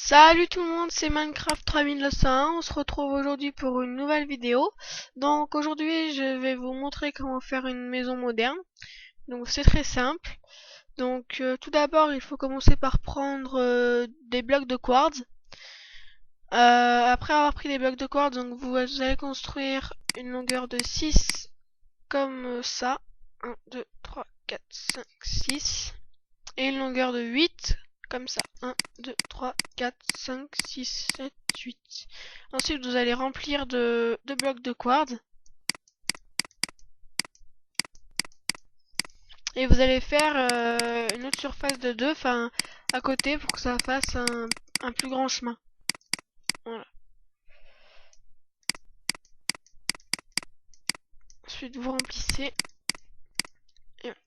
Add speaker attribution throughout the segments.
Speaker 1: Salut tout le monde, c'est Minecraft 3001, on se retrouve aujourd'hui pour une nouvelle vidéo. Donc aujourd'hui je vais vous montrer comment faire une maison moderne. Donc c'est très simple. Donc tout d'abord il faut commencer par prendre des blocs de quartz. Après avoir pris des blocs de quartz, donc vous allez construire une longueur de 6 comme ça. 1, 2, 3, 4, 5, 6. Et une longueur de 8 comme ça. 1, 2, 3, 4, 5, 6, 7, 8. Ensuite, vous allez remplir de blocs de quartz. Et vous allez faire une autre surface de 2, enfin, à côté pour que ça fasse un plus grand chemin. Voilà. Ensuite, vous remplissez. Et voilà.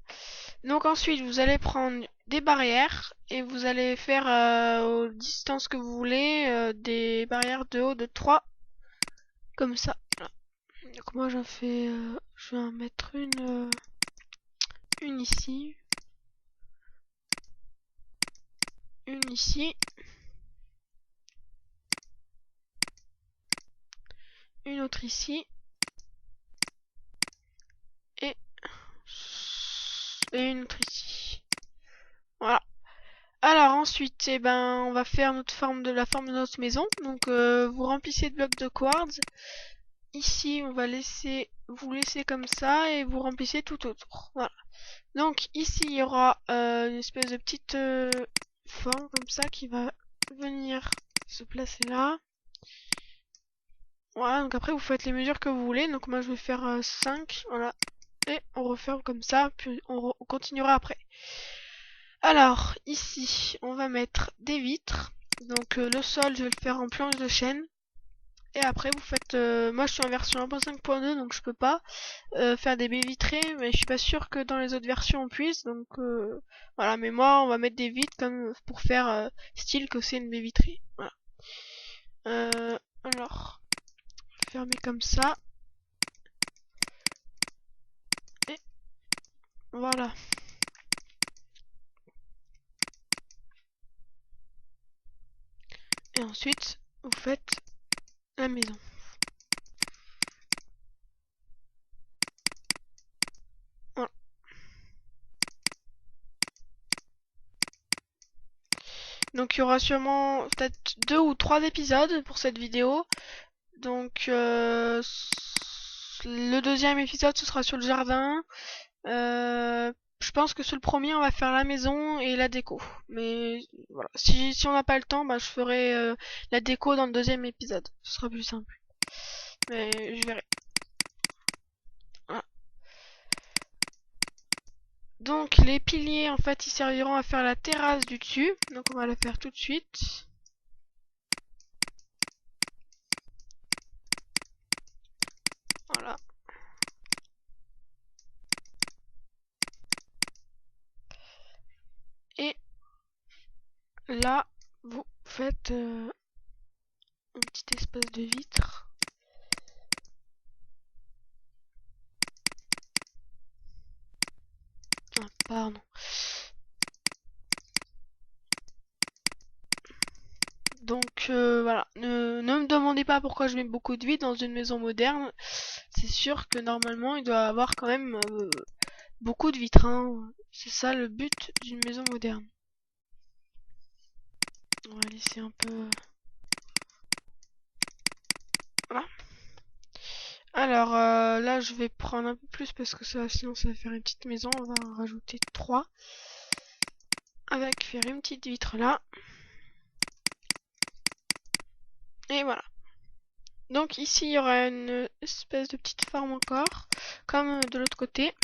Speaker 1: Donc ensuite, vous allez prendre des barrières et vous allez faire aux distances que vous voulez des barrières de haut de 3 comme ça. Voilà. Donc moi j'en fais, je vais en mettre une ici, une ici, une autre ici et, une autre ici. Voilà. Alors ensuite, eh ben, on va faire notre forme de la forme de notre maison. Donc vous remplissez de blocs de quartz. Ici, on va vous laisser comme ça et vous remplissez tout autour. Voilà. Donc ici, il y aura une espèce de petite forme comme ça qui va venir se placer là. Voilà, donc après vous faites les mesures que vous voulez. Donc moi je vais faire 5, voilà. Et on referme comme ça, puis on continuera après. Alors, ici, on va mettre des vitres. Donc le sol, je vais le faire en planche de chêne. Et après vous faites, moi je suis en version 1.5.2 donc je peux pas faire des baies vitrées, mais je suis pas sûre que dans les autres versions on puisse, donc voilà, mais moi on va mettre des vitres comme pour faire style que c'est une baie vitrée. Voilà. Alors, fermer comme ça. Et voilà. Et ensuite, vous faites la maison. Voilà. Donc il y aura sûrement peut-être 2 ou 3 épisodes pour cette vidéo. Donc le deuxième épisode ce sera sur le jardin. Je pense que sur le premier on va faire la maison et la déco. Mais voilà, si on n'a pas le temps, bah, je ferai la déco dans le deuxième épisode. Ce sera plus simple. Mais je verrai. Voilà. Donc les piliers en fait ils serviront à faire la terrasse du dessus. Donc on va la faire tout de suite. Voilà. Et là vous faites un petit espace de vitre. Ah, pardon. Donc voilà, ne me demandez pas pourquoi je mets beaucoup de vide dans une maison moderne. C'est sûr que normalement il doit y avoir quand même beaucoup de vitres, hein. C'est ça le but d'une maison moderne. On va laisser un peu... Voilà. Alors là je vais prendre un peu plus parce que ça, sinon ça va faire une petite maison. On va en rajouter 3. Avec faire une petite vitre là. Et voilà. Donc ici il y aura une espèce de petite forme encore, comme de l'autre côté.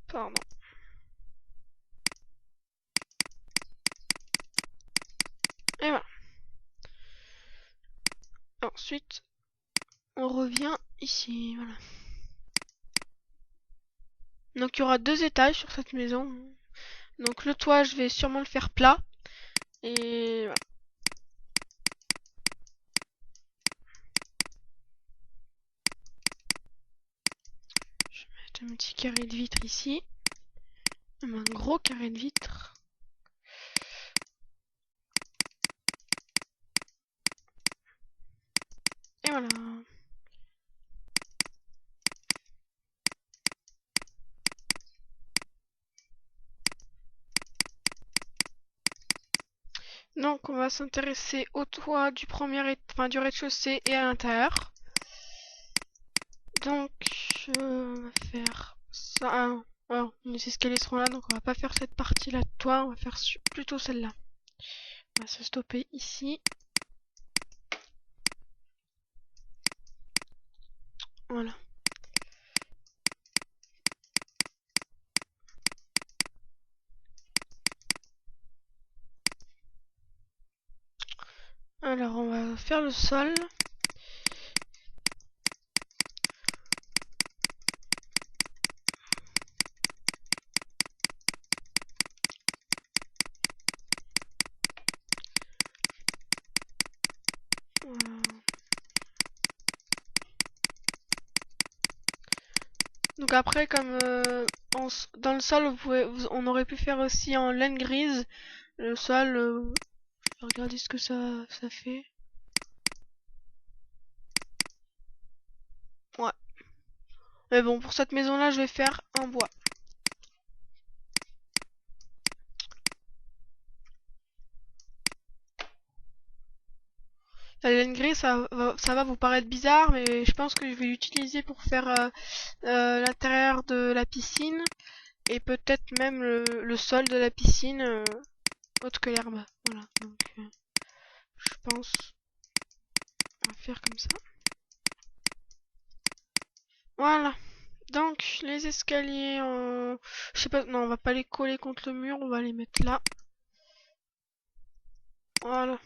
Speaker 1: Pardon. Et voilà. Ensuite, on revient ici, voilà. Donc il y aura 2 étages sur cette maison. Donc le toit, je vais sûrement le faire plat. Et voilà. Je vais mettre un petit carré de vitre ici. Un gros carré de vitre. Donc on va s'intéresser au toit du du rez-de-chaussée et à l'intérieur. Donc on va faire ça. Alors, les escaliers seront là, donc on va pas faire cette partie-là de toit, on va faire plutôt celle-là. On va se stopper ici. Voilà. Alors on va faire le sol. Voilà. Donc après, comme dans le sol, on aurait pu faire aussi en laine grise. Le sol, je vais regarder ce que ça fait. Ouais. Mais bon, pour cette maison-là, je vais faire en bois. La laine grise, ça va vous paraître bizarre, mais je pense que je vais l'utiliser pour faire l'intérieur de la piscine et peut-être même le sol de la piscine, autre que l'herbe. Voilà, donc je pense on va faire comme ça. Voilà. Donc les escaliers, je sais pas, non, on va pas les coller contre le mur, on va les mettre là. Voilà.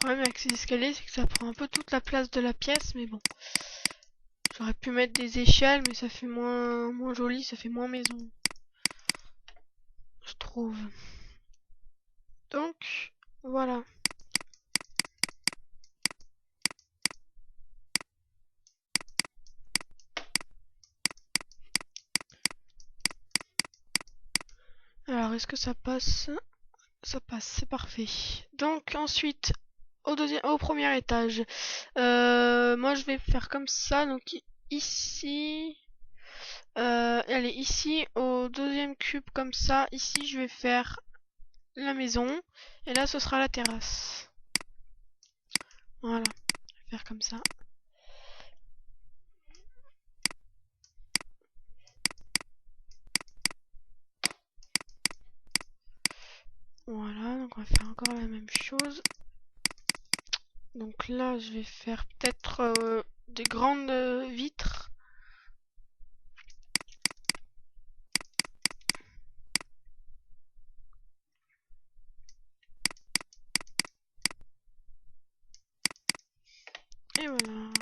Speaker 1: Le problème avec ces escaliers, c'est que ça prend un peu toute la place de la pièce, mais bon. J'aurais pu mettre des échelles, mais ça fait moins joli, ça fait moins maison, je trouve. Donc, voilà. Alors, est-ce que ça passe? Ça passe, c'est parfait. Donc, ensuite, au premier étage, moi je vais faire comme ça. Donc, ici, allez, ici, au deuxième cube, comme ça. Ici, je vais faire la maison. Et là, ce sera la terrasse. Voilà, je vais faire comme ça. Voilà, donc on va faire encore la même chose. Donc là, je vais faire peut-être des grandes vitres. Et voilà.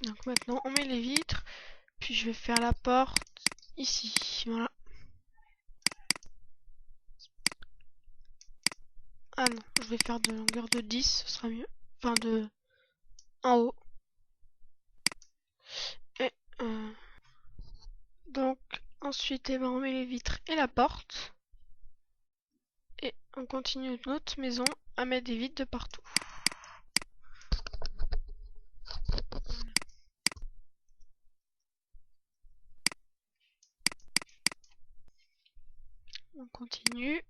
Speaker 1: Donc maintenant, on met les vitres. Puis je vais faire la porte ici. Voilà. Ah non, je vais faire de longueur de 10, ce sera mieux. Enfin, de en haut. Et donc, ensuite, eh ben, on met les vitres et la porte. Et on continue notre maison à mettre des vitres de partout. On continue.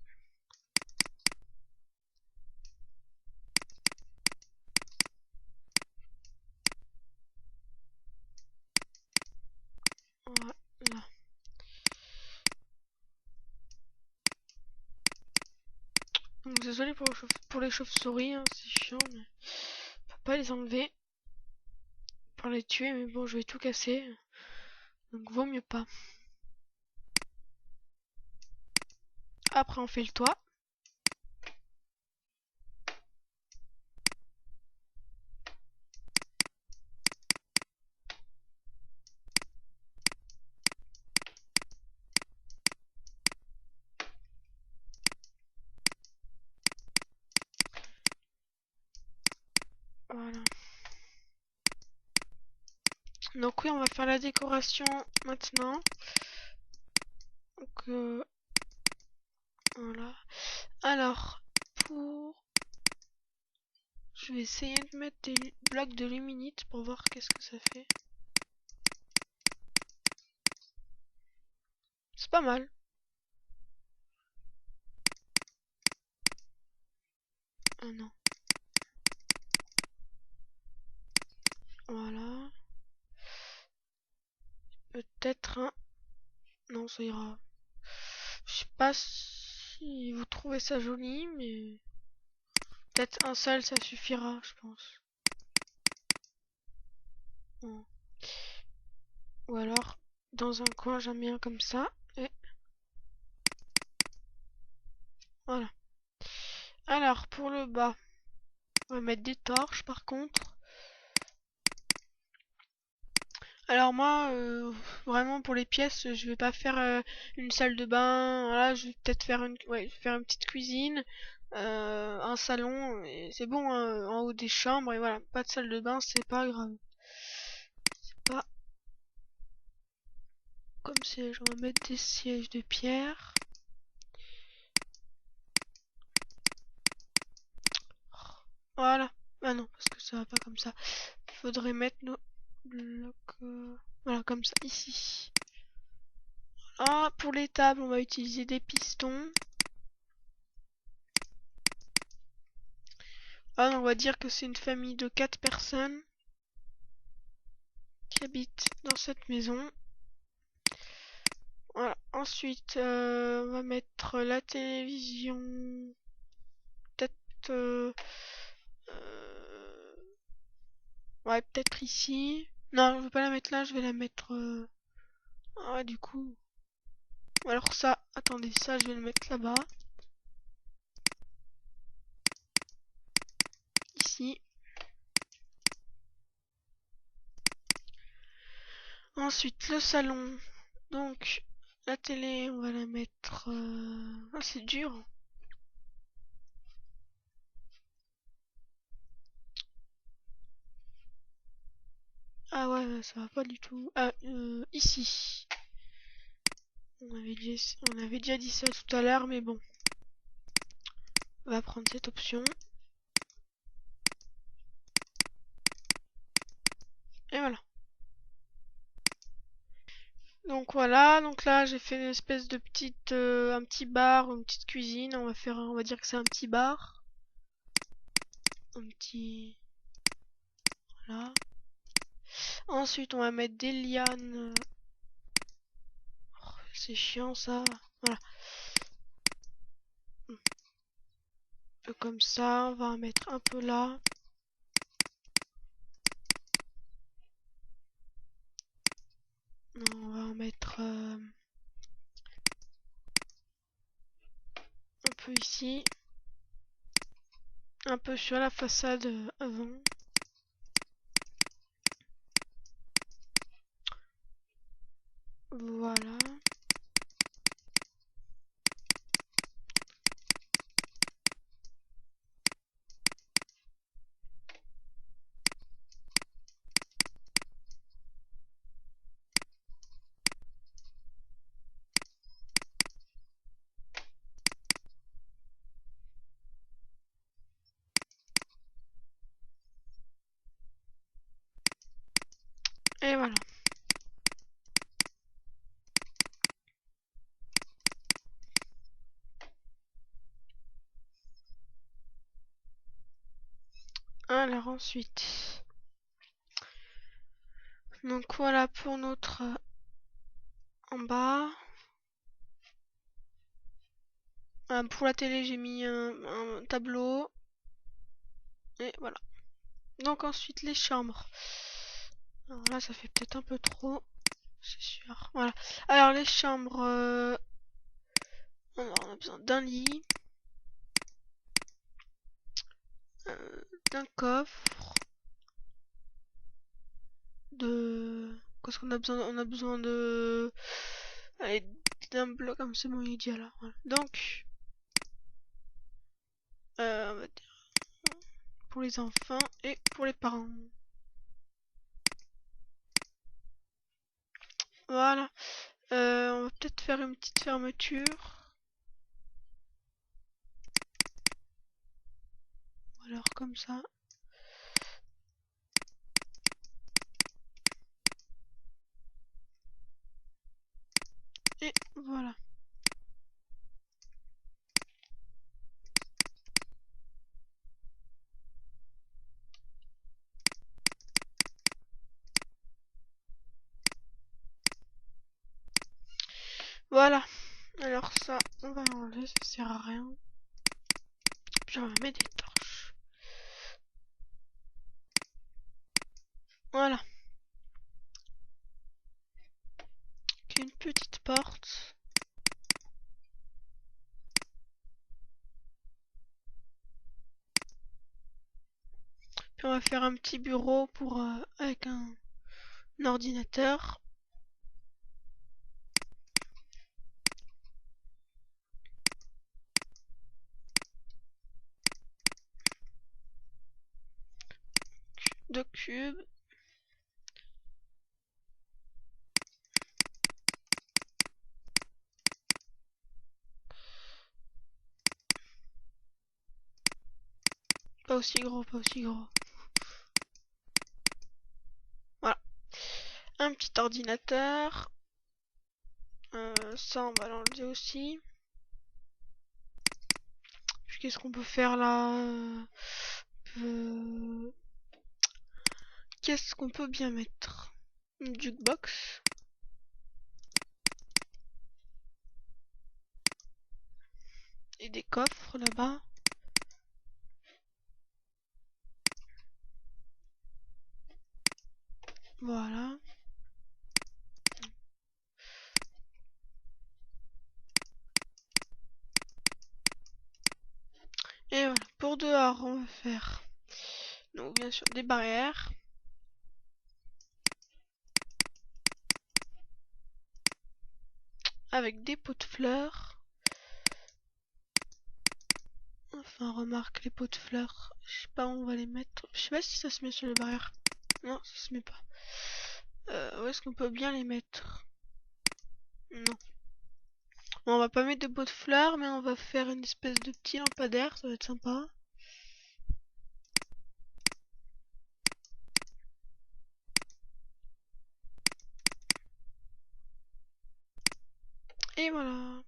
Speaker 1: Voilà. Donc désolé pour les chauves-souris, hein, c'est chiant, mais on peut pas les enlever pour les tuer, mais bon, je vais tout casser. Donc vaut mieux pas. Après, on fait le toit. Voilà. Donc oui, on va faire la décoration maintenant. Donc Voilà. Alors, pour... Je vais essayer de mettre des blocs de luminite pour voir qu'est-ce que ça fait. C'est pas mal. Ah non. Voilà. Peut-être un... Non, ça ira. Je sais pas si vous trouvez ça joli, mais... Peut-être un seul, ça suffira, je pense. Bon. Ou alors, dans un coin, j'en mets un comme ça. Et voilà. Alors, pour le bas, on va mettre des torches, par contre. Alors moi, vraiment pour les pièces, je vais pas faire une salle de bain. Voilà, je vais peut-être faire faire une petite cuisine, un salon, et c'est bon, hein, en haut des chambres, et voilà, pas de salle de bain, c'est pas grave. C'est pas comme si on va mettre des sièges de pierre. Voilà. Ah non, parce que ça va pas comme ça. Il faudrait mettre nos blocs, voilà, comme ça, ici. Ah, pour les tables, on va utiliser des pistons. Ah, on va dire que c'est une famille de 4 personnes qui habitent dans cette maison. Voilà. Ensuite, on va mettre la télévision. Peut-être, ouais, peut-être ici. Non, je vais pas la mettre là. Je vais la mettre. Ah, ouais, du coup. Alors ça, attendez, ça, je vais le mettre là-bas. Ici. Ensuite, le salon. Donc, la télé, on va la mettre. Ah, c'est dur. Ah ouais, ça va pas du tout. Ah, ici. On avait déjà dit ça tout à l'heure, mais bon. On va prendre cette option. Et voilà. Donc voilà, donc là j'ai fait une espèce de petite, un petit bar, une petite cuisine. On va dire que c'est un petit bar. Un petit, voilà. Ensuite on va mettre des lianes. Oh, c'est chiant ça. Voilà. Un peu comme ça, on va en mettre un peu là. Non, on va en mettre un peu ici. Un peu sur la façade avant. Voilà. Et voilà. Alors ensuite. Donc voilà pour notre en bas. Pour la télé, j'ai mis un tableau. Et voilà. Donc ensuite, les chambres. Alors là, ça fait peut-être un peu trop. C'est sûr. Voilà. Alors les chambres. Alors, on a besoin d'un lit. D'un coffre. De... Qu'est-ce qu'on a besoin? On a besoin de... Allez, d'un bloc. Comme c'est bon, il est déjà là. Voilà. Donc... on va dire pour les enfants et pour les parents. Voilà. On va peut-être faire une petite fermeture. Alors comme ça. Et voilà. Voilà. Alors ça, on va enlever, ça sert à rien. Puis on va mettre des torches. Voilà. Une petite porte. Puis on va faire un petit bureau pour avec un ordinateur. Deux cubes. Pas aussi gros, pas aussi gros. Voilà. Un petit ordinateur. Ça, on va l'enlever aussi. Puis qu'est-ce qu'on peut faire là Qu'est-ce qu'on peut bien mettre? Une jukebox. Et des coffres là-bas. Voilà. Et voilà. Pour dehors, on va faire donc bien sûr des barrières. Avec des pots de fleurs. Enfin, remarque, les pots de fleurs. Je sais pas où on va les mettre. Je sais pas si ça se met sur les barrières. Non, ça se met pas. Où est-ce qu'on peut bien les mettre? Non. Bon, on va pas mettre de pots de fleurs, mais on va faire une espèce de petit lampadaire. Ça va être sympa. Et voilà.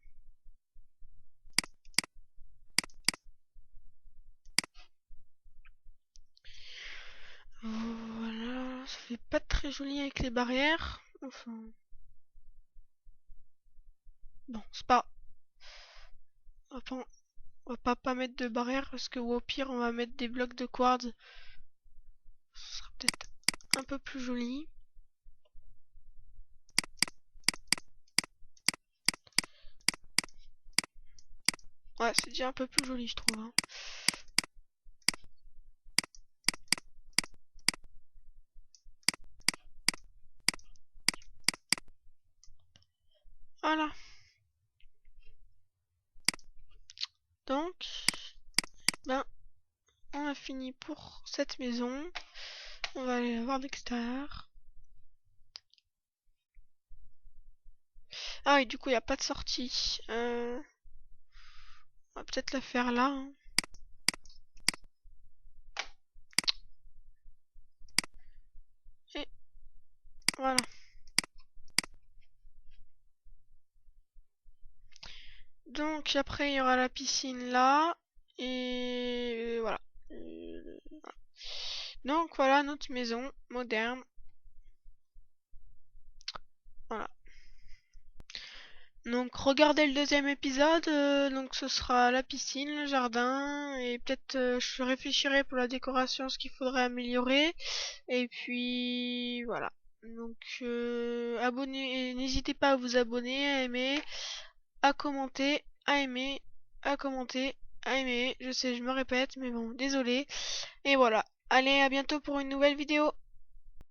Speaker 1: Voilà. Ça fait pas très joli avec les barrières. Enfin. Bon, c'est pas. On va pas mettre de barrière parce que ou au pire on va mettre des blocs de quartz. Ce sera peut-être un peu plus joli. Ouais, c'est déjà un peu plus joli je trouve. Hein. Voilà. Donc, ben, on a fini pour cette maison. On va aller la voir d'extérieur. Ah oui, du coup, il n'y a pas de sortie. On va peut-être la faire là. Hein. Et voilà. Donc, après, il y aura la piscine là. Et voilà. Voilà. Donc, voilà notre maison moderne. Voilà. Donc regardez le deuxième épisode, donc ce sera la piscine, le jardin, et peut-être je réfléchirai pour la décoration ce qu'il faudrait améliorer. Et puis voilà. Donc abonnez, n'hésitez pas à vous abonner, à aimer, à commenter, à aimer, à commenter, à aimer. Je sais, je me répète, mais bon, désolé. Et voilà. Allez, à bientôt pour une nouvelle vidéo.